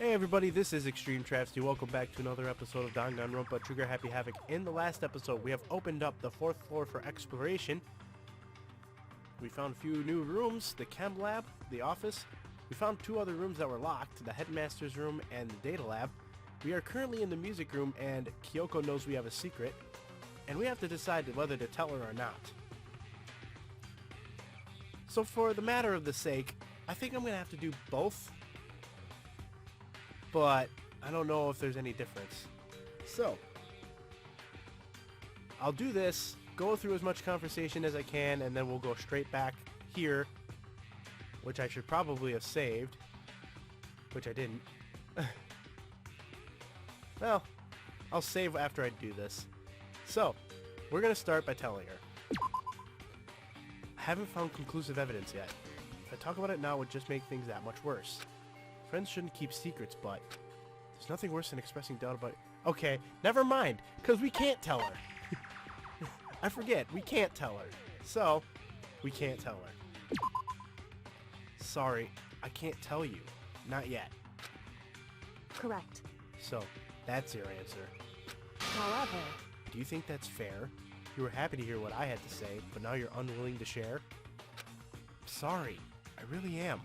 Hey everybody, this is Extreme Travesty. Welcome back to another episode of Danganronpa Trigger Happy Havoc. In the last episode, we have opened up the 4th floor for exploration. We found a few new rooms, the chem lab, the office. We found 2 other rooms that were locked, the headmaster's room and the data lab. We are currently in the music room and Kyoko knows we have a secret. And we have to decide whether to tell her or not. So for the matter of the sake, I think I'm going to have to do both. But I don't know if there's any difference. So, I'll do this, go through as much conversation as I can, and then we'll go straight back here, which I should probably have saved, which I didn't. Well, I'll save after I do this. So, we're going to start by telling her. I haven't found conclusive evidence yet. If I talk about it now, it would just make things that much worse. Friends shouldn't keep secrets, but there's nothing worse than expressing doubt about it. Okay, never mind, because we can't tell her. I forget, we can't tell her. So, we can't tell her. Sorry, I can't tell you. Not yet. Correct. So, that's your answer. However, do you think that's fair? You were happy to hear what I had to say, but now you're unwilling to share? Sorry, I really am.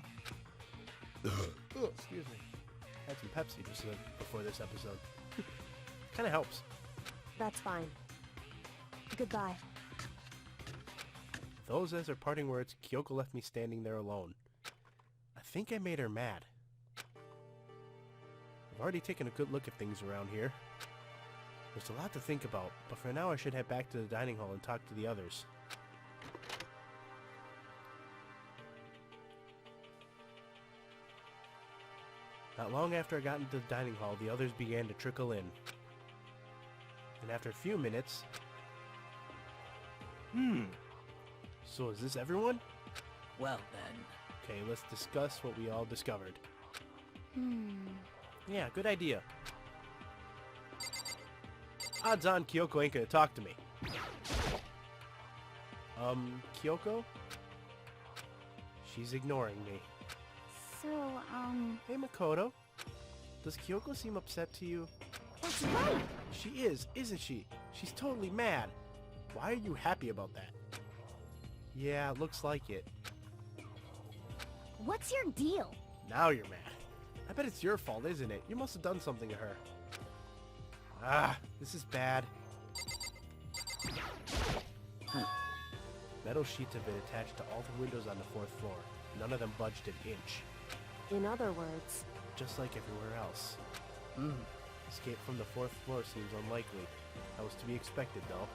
Oh, excuse me. I had some Pepsi just before this episode. Kinda helps. that's fine. Goodbye. Those as her parting words, Kyoko left me standing there alone. I think I made her mad. I've already taken a good look at things around here. There's a lot to think about, but for now I should head back to the dining hall and talk to the others. Not long after I got into the dining hall, the others began to trickle in. And after a few minutes... So is this everyone? Well then. Okay, let's discuss what we all discovered. Yeah, good idea. Odds on Kyoko ain't gonna talk to me. Kyoko? She's ignoring me. So, Hey Makoto, does Kyoko seem upset to you? that's right! She is, isn't she? She's totally mad. Why are you happy about that? Yeah, looks like it. What's your deal? Now you're mad. I bet it's your fault, isn't it? You must have done something to her. Ah, this is bad. Metal sheets have been attached to all the windows on the 4th floor. None of them budged an inch. In other words, Just like everywhere else. Escape from the 4th floor seems unlikely. That was to be expected, though.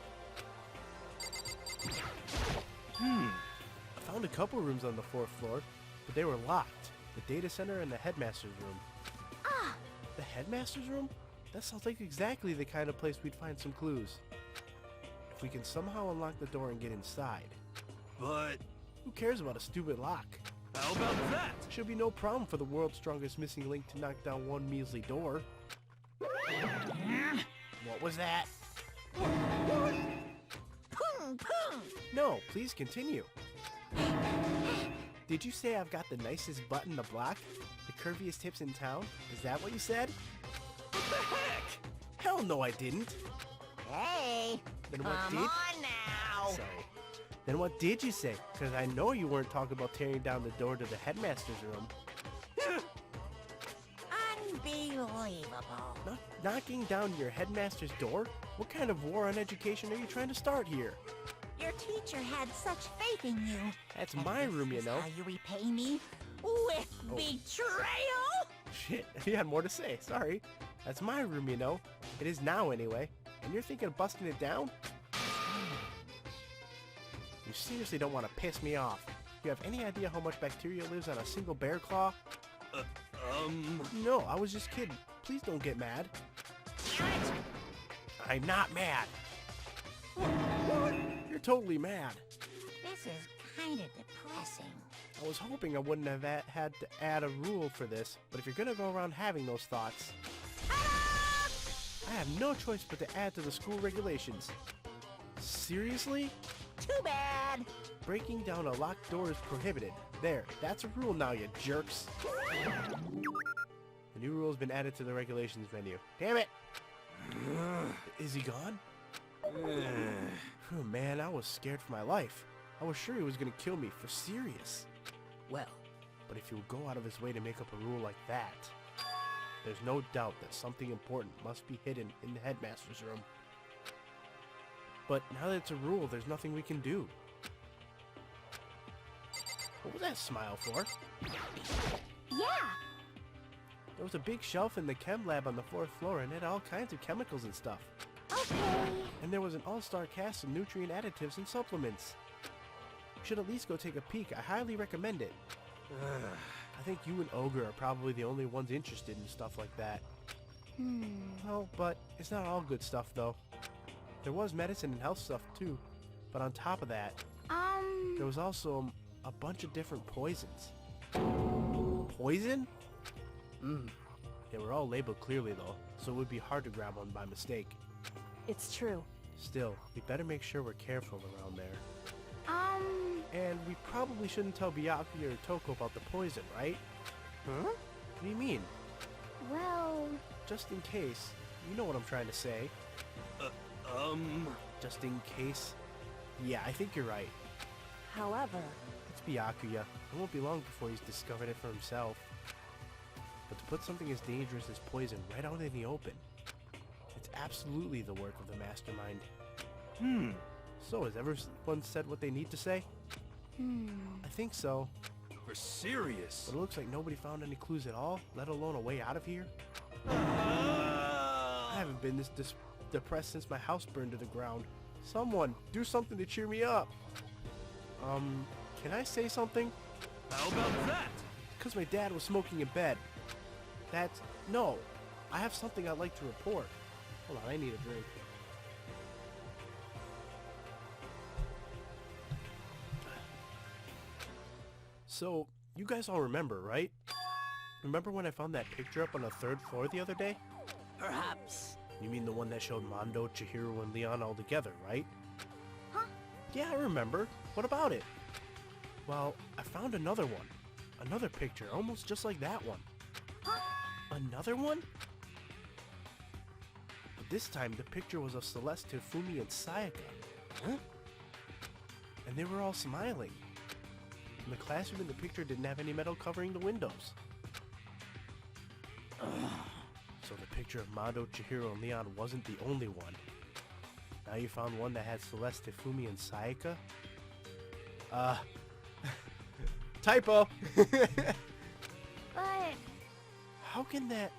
I found a couple rooms on the 4th floor, but they were locked. The data center and the headmaster's room. ah! The headmaster's room? That sounds like exactly the kind of place we'd find some clues. If we can somehow unlock the door and get inside. But Who cares about a stupid lock? how about that? Should be no problem for the world's strongest missing link to knock down one measly door. What was that? No, please continue. Did you say I've got the nicest butt in the block? The curviest hips in town? Is that what you said? What the heck? Hell no, I didn't. Hey, Then what come did? on now. Sorry. Then what did you say? Because I know you weren't talking about tearing down the door to the headmaster's room. Unbelievable. Knocking down your headmaster's door? What kind of war on education are you trying to start here? Your teacher had such faith in you. That's And my this room, you is know. How you repay me? With Oh. betrayal? Shit, you had more to say, sorry. That's my room, you know. It is now, anyway. And you're thinking of busting it down? You seriously don't want to piss me off. You have any idea how much bacteria lives on a single bear claw? No, I was just kidding. Please don't get mad. Damn it. I'm not mad. You're totally mad. This is kind of depressing. I was hoping I wouldn't have had to add a rule for this, but if you're gonna go around having those thoughts, I have no choice but to add to the school regulations. Seriously? Too bad. Breaking down a locked door is prohibited. There, that's a rule now, you jerks. The A new rule has been added to the regulations menu. Damn it! Is he gone? Oh, man, I was scared for my life. I was sure he was gonna kill me for serious. Well, But if he would go out of his way to make up a rule like that, there's no doubt that something important must be hidden in the headmaster's room. But now that it's a rule, there's nothing we can do. What was that smile for? Yeah! There was a big shelf in the chem lab on the 4th floor and it had all kinds of chemicals and stuff. Okay. And there was an all-star cast of nutrient additives and supplements. You should at least go take a peek. I highly recommend it. I think you and Ogre are probably the only ones interested in stuff like that. Oh, but it's not all good stuff, though. There was medicine and health stuff, too. But on top of that, there was also a bunch of different poisons. Poison? They were all labeled clearly, though, so it would be hard to grab one by mistake. It's true. Still, we better make sure we're careful around there. And we probably shouldn't tell Byakuya or Toko about the poison, right? Huh? What do you mean? Well... Just in case. You know what I'm trying to say. Just in case. Yeah, I think you're right. However... It's Byakuya. It won't be long before he's discovered it for himself. But to put something as dangerous as poison right out in the open, it's absolutely the work of the mastermind. So, has everyone said what they need to say? I think so. for serious. But it looks like nobody found any clues at all, let alone a way out of here. I haven't been this depressed since my house burned to the ground. Someone, do something to cheer me up. Can I say something? How about that? Because my dad was smoking in bed. No. I have something I'd like to report. Hold on, I need a drink. So, you guys all remember, right? Remember when I found that picture up on the 3rd floor the other day? Perhaps. You mean the one that showed Mondo, Chihiro, and Leon all together, right? Huh? Yeah, I remember. What about it? Well, I found another one. Another picture, almost just like that one. Huh? Another one? But this time, the picture was of Celeste, Hifumi, and Sayaka. Huh? And they were all smiling. And the classroom in the picture didn't have any metal covering the windows. So the picture of Mondo, Chihiro, and Leon wasn't the only one. Now you found one that had Celeste, Hifumi, and Sayaka? Typo! But... How can that...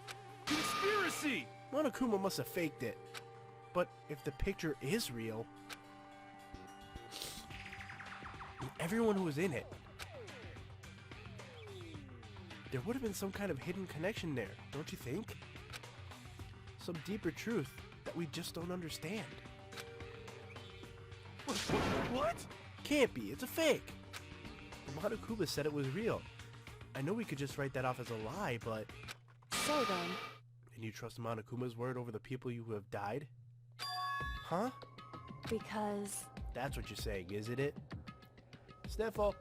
Conspiracy! Monokuma must have faked it. But if the picture is real... and everyone who was in it... there would have been some kind of hidden connection there, don't you think? Some deeper truth that we just don't understand. What? Can't be, it's a fake! Monokuma said it was real. I know we could just write that off as a lie, but... So then... And you trust Monokuma's word over the people who have died? Huh? Because... That's what you're saying, isn't it? Sniffle!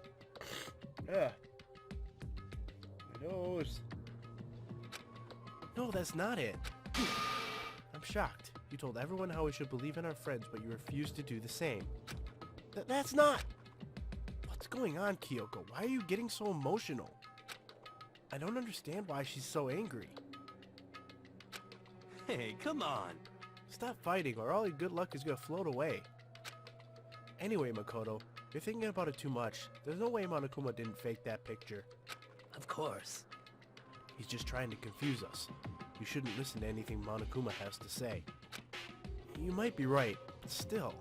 Yeah. My nose. No, that's not it. I'm shocked. You told everyone how we should believe in our friends, but you refused to do the same. That's not... What's going on, Kyoko? Why are you getting so emotional? I don't understand why she's so angry. Hey, come on. Stop fighting, or all your good luck is gonna float away. Anyway, Makoto, you're thinking about it too much. There's no way Monokuma didn't fake that picture. Of course. He's just trying to confuse us. You shouldn't listen to anything Monokuma has to say. You might be right, but still.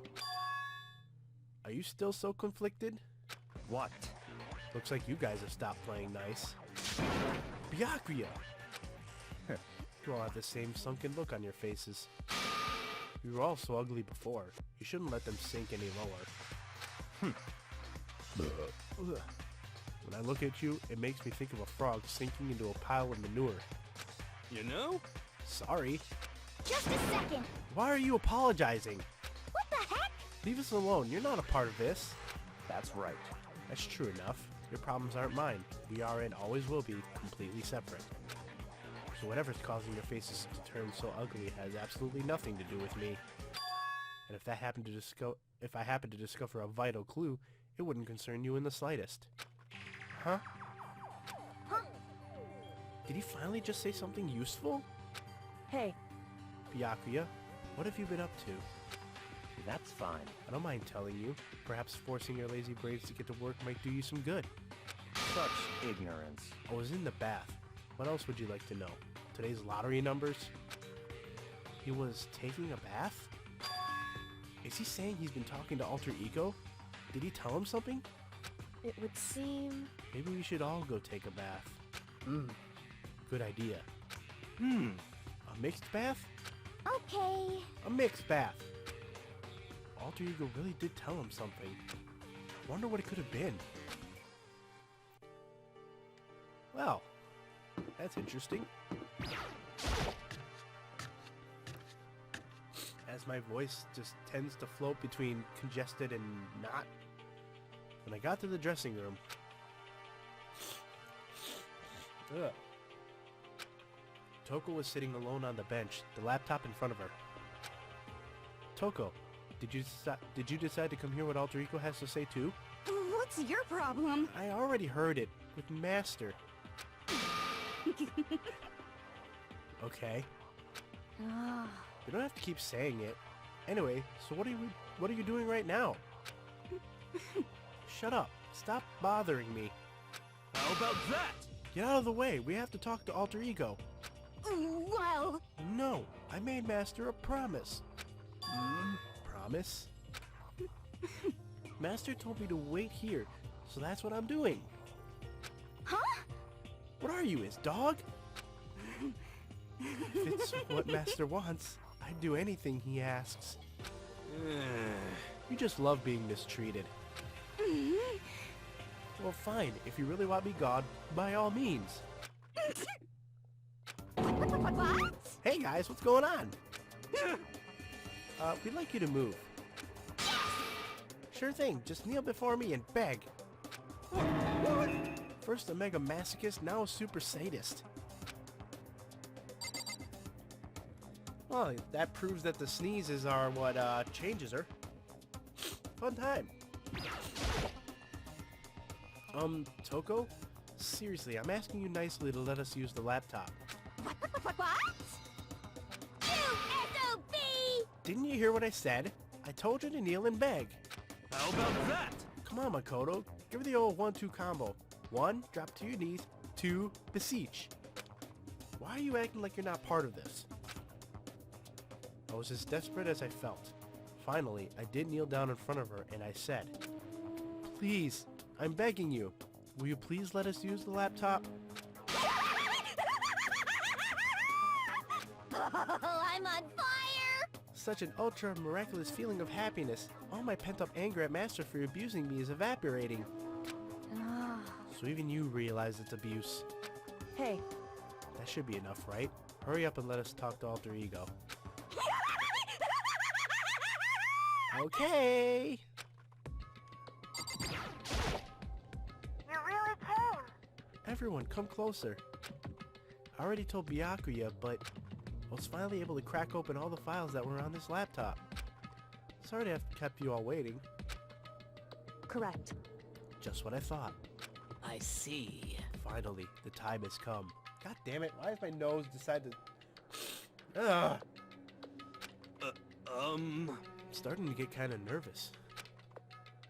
Are you still so conflicted? What? Looks like you guys have stopped playing nice. Byakuya! You all have the same sunken look on your faces. You were all so ugly before. You shouldn't let them sink any lower. When I look at you, it makes me think of a frog sinking into a pile of manure. You know? Sorry. Just a second! Why are you apologizing? What the heck? Leave us alone. You're not a part of this. That's right. That's true enough. Your problems aren't mine. We are and always will be completely separate. So whatever's causing your faces to turn so ugly has absolutely nothing to do with me. And if I happen to discover a vital clue, it wouldn't concern you in the slightest. Huh? Huh? Did he finally just say something useful? Hey, Byakuya, what have you been up to? That's fine. I don't mind telling you. Perhaps forcing your lazy brains to get to work might do you some good. Such ignorance. I was in the bath. What else would you like to know? Today's lottery numbers? He was taking a bath? Is he saying he's been talking to Alter Ego? Did he tell him something? it would seem... Maybe we should all go take a bath. Good idea. A mixed bath? Okay. A mixed bath. Alter Ego really did tell him something. I wonder what it could have been. Well, that's interesting. As my voice just tends to float between congested and not. When I got to the dressing room... Ugh. Toko was sitting alone on the bench, the laptop in front of her. Toko, did you decide to come hear what Alter Ego has to say too? What's your problem? I already heard it with Master. Okay. Ah, You don't have to keep saying it. Anyway, so what are you doing right now? Shut up. Stop bothering me. How about that? Get out of the way. We have to talk to Alter Ego. well... No, I made Master a promise. Promise? Master told me to wait here, so that's what I'm doing. Huh? What are you, his dog? If it's what Master wants, I'd do anything he asks. You just love being mistreated. Well, fine. If you really want me gone, by all means. What? Hey guys, what's going on? We'd like you to move. Sure thing, just kneel before me and beg. First a mega masochist, now a super sadist. Well, that proves that the sneezes are what changes her. Fun time. Toko? Seriously, I'm asking you nicely to let us use the laptop. What? You SOB! Didn't you hear what I said? I told you to kneel and beg. How about that? Come on, Makoto. Give her the old 1-2 combo. 1, drop to your knees. 2, beseech. Why are you acting like you're not part of this? I was as desperate as I felt. Finally, I did kneel down in front of her and I said, "Please, I'm begging you. Will you please let us use the laptop?" I'm on fire! Such an ultra miraculous feeling of happiness. All my pent-up anger at Master for abusing me is evaporating. Ah. So even you realize it's abuse. Hey, That should be enough, right? Hurry up and let us talk to Alter Ego. Okay! you really came. Everyone, come closer. I already told Byakuya, but I was finally able to crack open all the files that were on this laptop. Sorry to have kept you all waiting. Correct. Just what I thought. I see. Finally, the time has come. God damn it, why has my nose decided to... Ugh! I'm starting to get kind of nervous.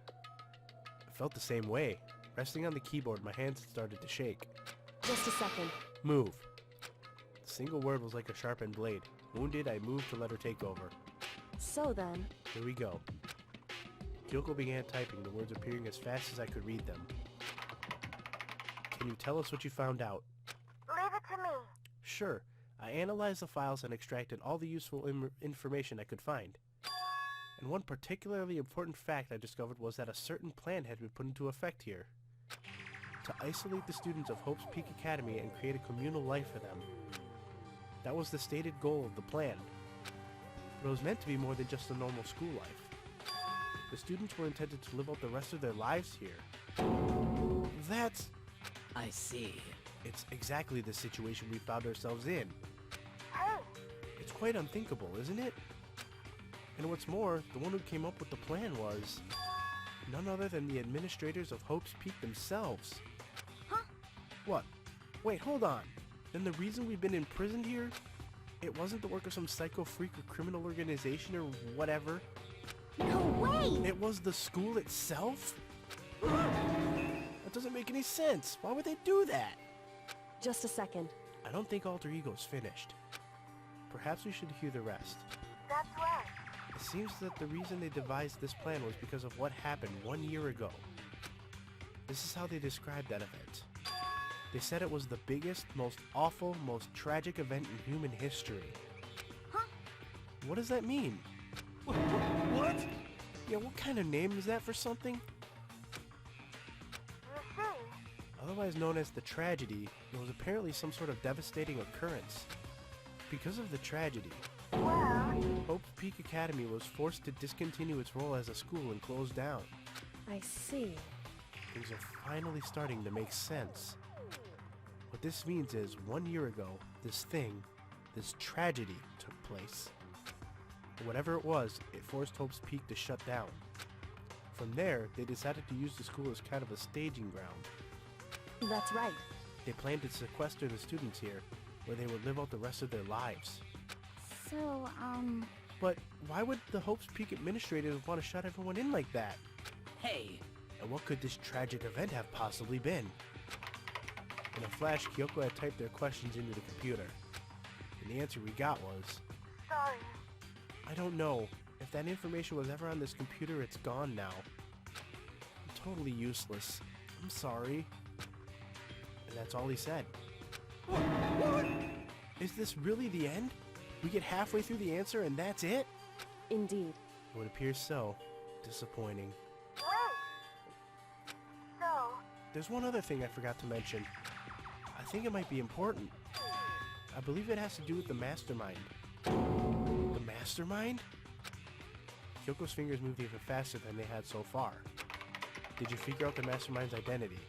I felt the same way. Resting on the keyboard, my hands started to shake. Just a second. Move. The single word was like a sharpened blade. Wounded, I moved to let her take over. So then... Here we go. Kyoko began typing, the words appearing as fast as I could read them. Can you tell us what you found out? Leave it to me. Sure. I analyzed the files and extracted all the useful information I could find. And one particularly important fact I discovered was that a certain plan had been put into effect here. To isolate the students of Hope's Peak Academy and create a communal life for them. That was the stated goal of the plan. But it was meant to be more than just a normal school life. The students were intended to live out the rest of their lives here. That's... I see. It's exactly the situation we found ourselves in. Hey, It's quite unthinkable, isn't it? And what's more, the one who came up with the plan was none other than the administrators of Hope's Peak themselves. Huh? What? Wait, hold on. Then the reason we've been imprisoned here? It wasn't the work of some psycho freak or criminal organization or whatever. no way! It was the school itself? That doesn't make any sense. Why would they do that? Just a second. I don't think Alter Ego's finished. Perhaps we should hear the rest. That's right. It seems that the reason they devised this plan was because of what happened 1 year ago. This is how they described that event. They said it was the biggest, most awful, most tragic event in human history. Huh? What does that mean? What? Yeah, what kind of name is that for something? You see, Otherwise known as the tragedy, it was apparently some sort of devastating occurrence. Because of the tragedy, well, Hope's Peak Academy was forced to discontinue its role as a school and close down. I see. Things are finally starting to make sense. What this means is, 1 year ago, this tragedy took place. And whatever it was, it forced Hope's Peak to shut down. From there, they decided to use the school as kind of a staging ground. That's right. They planned to sequester the students here, where they would live out the rest of their lives. So, But why would the Hope's Peak administrators want to shut everyone in like that? Hey, And what could this tragic event have possibly been? In a flash, Kyoko had typed their questions into the computer. And the answer we got was, sorry. I don't know. If that information was ever on this computer, it's gone now. I'm totally useless. I'm sorry. And that's all he said. what? Is this really the end? We get halfway through the answer and that's it? Indeed. It would appear so. Disappointing. Wait! So, There's one other thing I forgot to mention. I think it might be important. I believe it has to do with the mastermind. The mastermind? Kyoko's fingers moved even faster than they had so far. Did you figure out the mastermind's identity?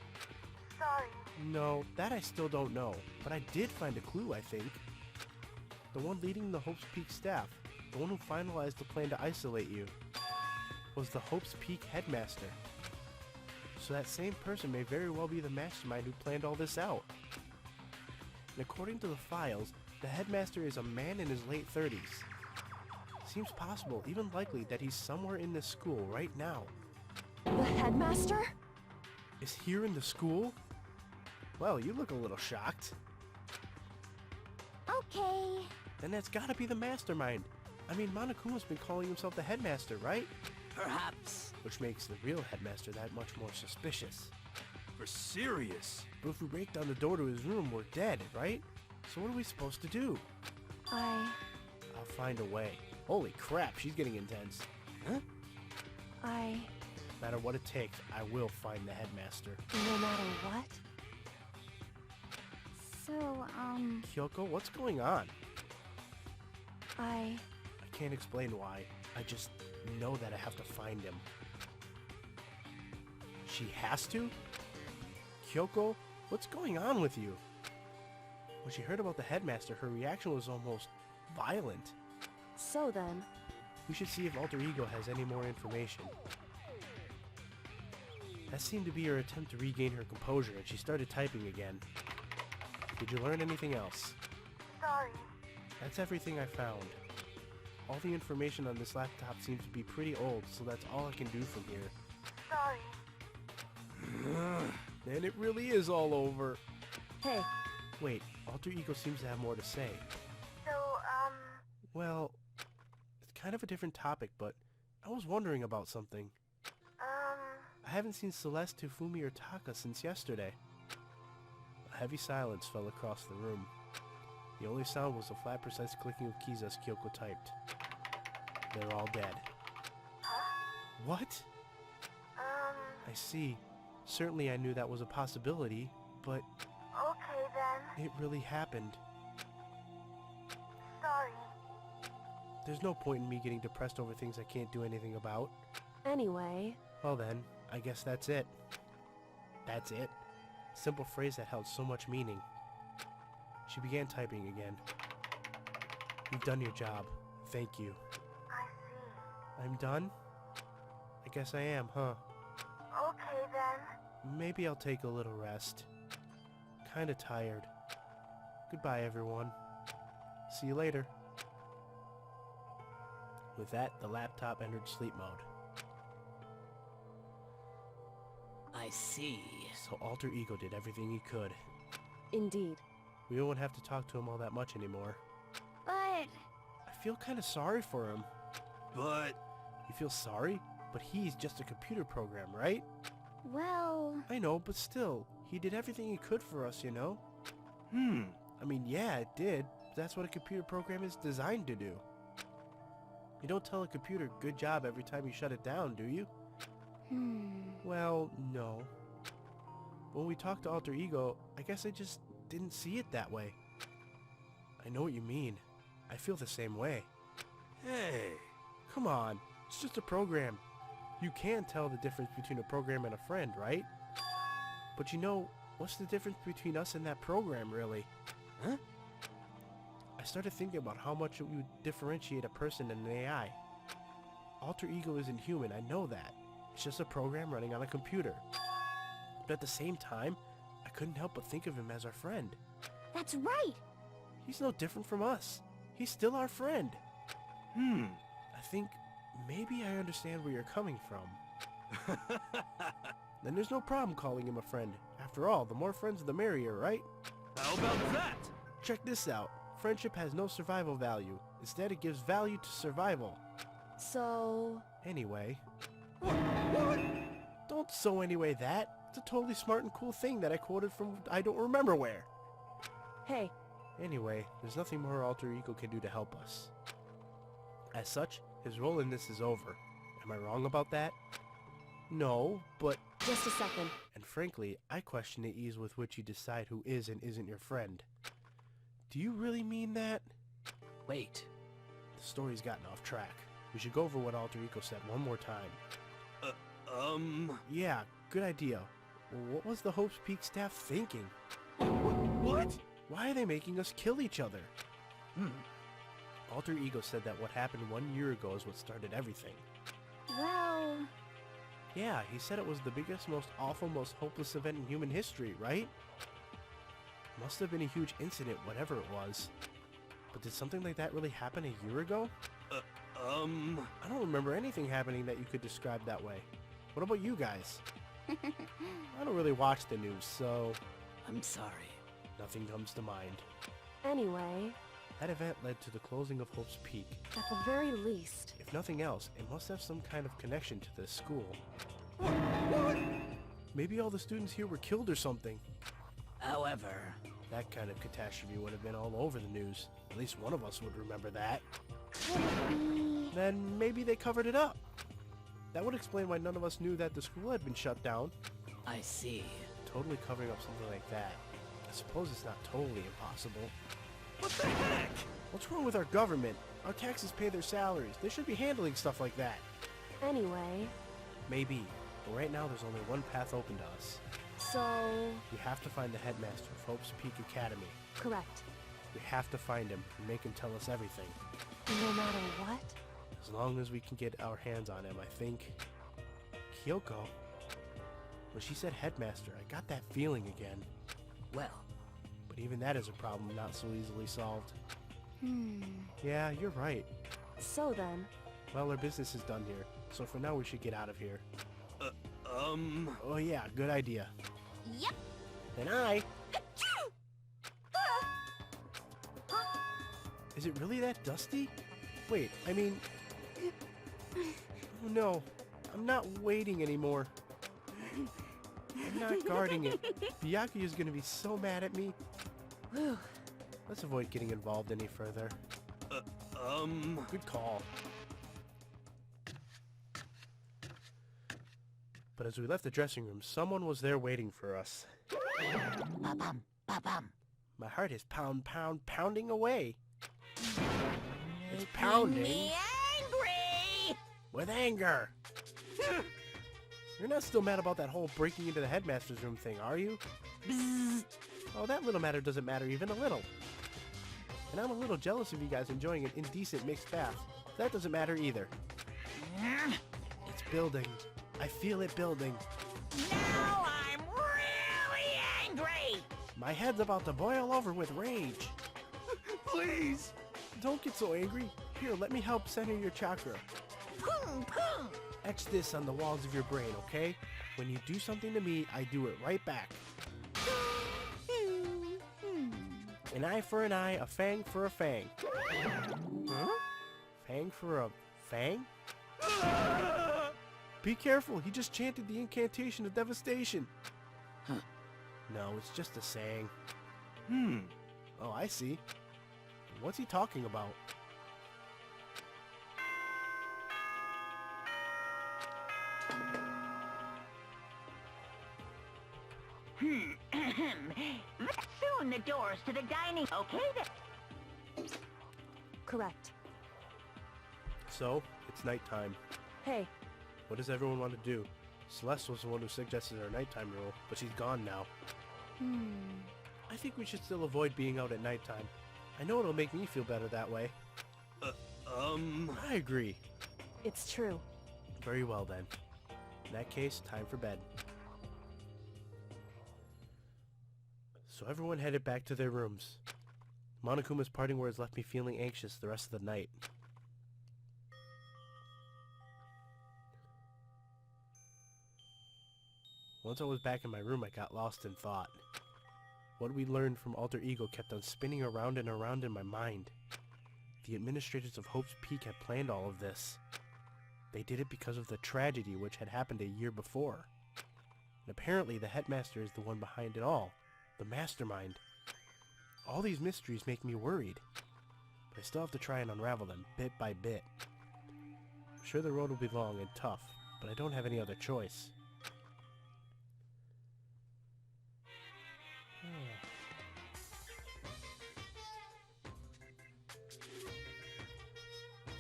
sorry. No, that I still don't know, but I did find a clue, I think. The one leading the Hope's Peak staff, the one who finalized the plan to isolate you, was the Hope's Peak headmaster. So that same person may very well be the mastermind who planned all this out. And according to the files, the headmaster is a man in his late 30s. Seems possible, even likely, that he's somewhere in this school right now. The headmaster? Is here in the school? Well, you look a little shocked. Okay. Then that's gotta be the mastermind. I mean, Monokuma's been calling himself the headmaster, right? Perhaps. Which makes the real headmaster that much more suspicious. For serious. But if we break down the door to his room, we're dead, right? So what are we supposed to do? I... I'll find a way. Holy crap, she's getting intense. Huh? No matter what it takes, I will find the headmaster. No matter what? So, Kyoko, what's going on? I can't explain why. I just know that I have to find him. She has to? Kyoko, what's going on with you? When she heard about the headmaster, her reaction was almost violent. So then, We should see if Alter Ego has any more information. That seemed to be her attempt to regain her composure, and she started typing again. Did you learn anything else? sorry. That's everything I found. All the information on this laptop seems to be pretty old, so that's all I can do from here. Sorry. And it really is all over. Hey, Wait, Alter Ego seems to have more to say. So, Well, it's kind of a different topic, but I was wondering about something. I haven't seen Celeste, Tufumi, or Taka since yesterday. A heavy silence fell across the room. The only sound was the flat, precise clicking of keys as Kyoko typed. They're all dead. What? I see. Certainly I knew that was a possibility, but okay then. it really happened. Sorry. There's no point in me getting depressed over things I can't do anything about. Anyway, Well then, I guess that's it. That's it? Simple phrase that held so much meaning. She began typing again. You've done your job. Thank you. I see. I'm done? I guess I am, huh? Okay then. Maybe I'll take a little rest. Kinda tired. Goodbye, everyone. See you later. With that, the laptop entered sleep mode. I see. So Alter Ego did everything he could. Indeed. We won't have to talk to him all that much anymore. But I feel kinda sorry for him. But You feel sorry? But he's just a computer program, right? well, I know, but still, he did everything he could for us, you know? I mean, yeah, it did. That's what a computer program is designed to do. You don't tell a computer, good job, every time you shut it down, do you? Well, no. When we talked to Alter Ego, I guess I just didn't see it that way. I know what you mean. I feel the same way. hey, Come on, it's just a program. You can tell the difference between a program and a friend, right? But you know, what's the difference between us and that program, really? Huh? I started thinking about how much it would differentiate a person and an AI. Alter Ego isn't human, I know that. It's just a program running on a computer. But at the same time, I couldn't help but think of him as our friend. that's right. He's no different from us. He's still our friend. I think maybe I understand where you're coming from. Then there's no problem calling him a friend. After all, the more friends the merrier, right? How about that? Check this out. Friendship has no survival value. Instead, it gives value to survival. So... Anyway. What? Don't so anyway that. It's a totally smart and cool thing that I quoted from I don't remember where. Hey, Anyway, there's nothing more Alter Ego can do to help us. As such, his role in this is over. Am I wrong about that? No, but... just a second. And frankly, I question the ease with which you decide who is and isn't your friend. Do you really mean that? Wait. The story's gotten off track. We should go over what Alter Ego said one more time. Yeah, good idea. What was the Hope's Peak staff thinking? What? Why are they making us kill each other? Alter Ego said that what happened 1 year ago is what started everything. Well, Yeah, he said it was the biggest, most awful, most hopeless event in human history, right? Must have been a huge incident, whatever it was. But did something like that really happen a year ago? I don't remember anything happening that you could describe that way. What about you guys? I don't really watch the news, so I'm sorry. nothing comes to mind. Anyway, That event led to the closing of Hope's Peak. at the very least... If nothing else, it must have some kind of connection to this school. What? Maybe all the students here were killed or something. However, That kind of catastrophe would have been all over the news. At least one of us would remember that. could it be... Then maybe they covered it up. That would explain why none of us knew that the school had been shut down. I see. Totally covering up something like that. I suppose it's not totally impossible. What the heck? What's wrong with our government? Our taxes pay their salaries. They should be handling stuff like that. Anyway, Maybe. But right now there's only one path open to us. so... We have to find the headmaster of Hope's Peak Academy. correct. We have to find him and make him tell us everything. No matter what? As long as we can get our hands on him, I think. Kyoko? When she said headmaster, I got that feeling again. Well, But even that is a problem not so easily solved. Yeah, you're right. So then, Well, our business is done here, so for now we should get out of here. uh, Oh yeah, good idea. Yep. Then I... Is it really that dusty? Wait, I mean... Oh no, I'm not waiting anymore. I'm not guarding it. Byakuya's gonna be so mad at me. whew, Let's avoid getting involved any further. Good call. But as we left the dressing room, someone was there waiting for us. Ba-bum, ba-bum. My heart is pounding away. It's pounding Me angry! with anger. You're not still mad about that whole breaking into the headmaster's room thing, are you? Bzzz. Oh, that little matter doesn't matter even a little. And I'm a little jealous of you guys enjoying an indecent mixed bath. That doesn't matter either. It's building. I feel it building. Now I'm really angry. My head's about to boil over with rage. Please! Don't get so angry. Here, let me help center your chakra. Pum, pum. Etch this on the walls of your brain, okay? When you do something to me, I do it right back. An eye for an eye, a fang for a fang. Huh? Fang for a fang? Be careful, he just chanted the incantation of devastation. Huh. No, it's just a saying. Oh, I see. What's he talking about? Soon the doors to the dining. Okay then. Correct. So, it's nighttime. Hey, What does everyone want to do? Celeste was the one who suggested our nighttime rule, but she's gone now. I think we should still avoid being out at nighttime. I know it'll make me feel better that way. I agree. it's true. Very well then. In that case, time for bed. So everyone headed back to their rooms. Monokuma's parting words left me feeling anxious the rest of the night. Once I was back in my room, I got lost in thought. What we learned from Alter Ego kept on spinning around and around in my mind. The administrators of Hope's Peak had planned all of this. They did it because of the tragedy which had happened a year before. And apparently the headmaster is the one behind it all, the mastermind. All these mysteries make me worried, but I still have to try and unravel them bit by bit. I'm sure the road will be long and tough, but I don't have any other choice.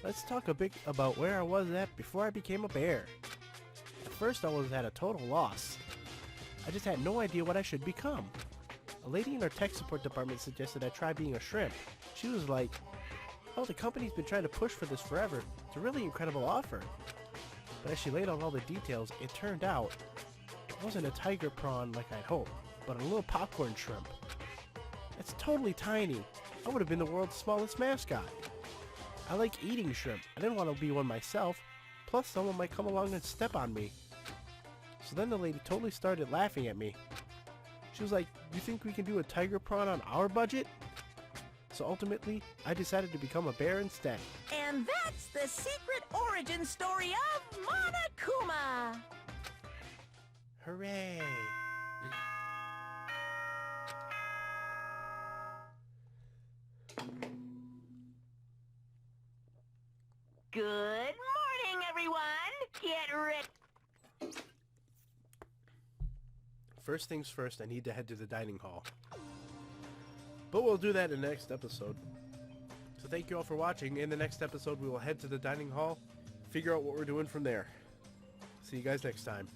Let's talk a bit about where I was at before I became a bear. At first I was at a total loss. I just had no idea what I should become. A lady in our tech support department suggested I try being a shrimp. She was like, oh, the company's been trying to push for this forever. It's a really incredible offer. But as she laid out all the details, it turned out it wasn't a tiger prawn like I'd hoped, but a little popcorn shrimp. It's totally tiny. I would have been the world's smallest mascot. I like eating shrimp. I didn't want to be one myself. Plus, someone might come along and step on me. So then the lady totally started laughing at me. She was like, you think we can do a tiger prawn on our budget? So ultimately, I decided to become a bear instead. And that's the secret origin story of Monokuma. Hooray! Good morning, everyone. Get ready. First things first, I need to head to the dining hall. But we'll do that in the next episode. So thank you all for watching. In the next episode, we will head to the dining hall, figure out what we're doing from there. See you guys next time.